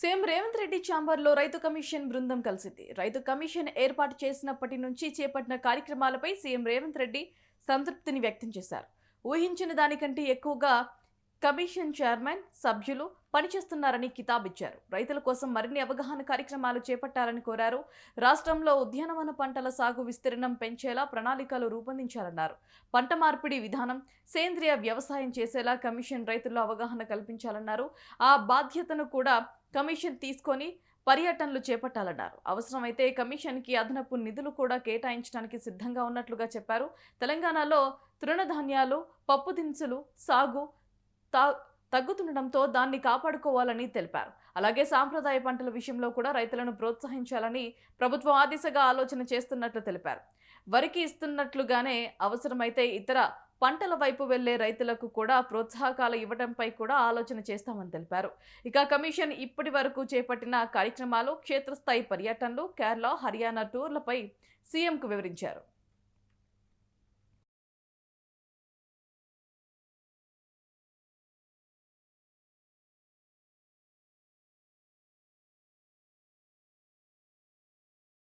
CM Revanth Reddy ఛాంబర్లో రైతు commission బృందం కలిసింది. రైతు కమిషన్ ఏర్పాటు చేసినప్పటి నుంచి చేపట్టిన కార్యక్రమాలపై సీఎం రేవంత్ రెడ్డి సంతృప్తిని వ్యక్తం చేశారు. ఊహించిన దానికంటే ఎక్కువగా కమిషన్ చైర్మన్, సభ్యులు పనిచేస్తున్నారని కితాబిచ్చారు. రైతుల కోసం మరిన్ని అవగాహన కార్యక్రమాలు చేపట్టాలని కోరారు. రాష్ట్రంలో ఉద్యానవన పంటల సాగు విస్తీర్ణం పెంచేలా ప్రణాళికలు రూపొందించాలన్నారు. పంట మార్పిడి విధానం, సేంద్రియ వ్యవసాయం చేసేలా కమిషన్ రైతుల్లో అవగాహన కల్పించాలన్నారు. ఆ బాధ్యతను కూడా కమిషన్ తీసుకొని పర్యటనలు చేపట్టాలన్నారు. అవసరమైతే కమిషన్కి అదనపు నిధులు కూడా కేటాయించడానికి సిద్ధంగా ఉన్నట్లుగా చెప్పారు. తెలంగాణలో తృణధాన్యాలు, పప్పు దినుసులు సాగు తగ్గుతుండటంతో దాన్ని కాపాడుకోవాలని తెలిపారు. అలాగే సాంప్రదాయ పంటల విషయంలో కూడా రైతులను ప్రోత్సహించాలని ప్రభుత్వం ఆ దిశగా ఆలోచన చేస్తున్నట్లు తెలిపారు. వరికి ఇస్తున్నట్లుగానే అవసరమైతే ఇతర పంటల వైపు వెళ్లే రైతులకు కూడా ప్రోత్సాహకాలు ఇవ్వడంపై కూడా ఆలోచన చేస్తామని తెలిపారు. ఇక కమిషన్ ఇప్పటి వరకు చేపట్టిన కార్యక్రమాలు, క్షేత్రస్థాయి పర్యటనలు, కేరళ, హర్యానా టూర్లపై సీఎంకు వివరించారు.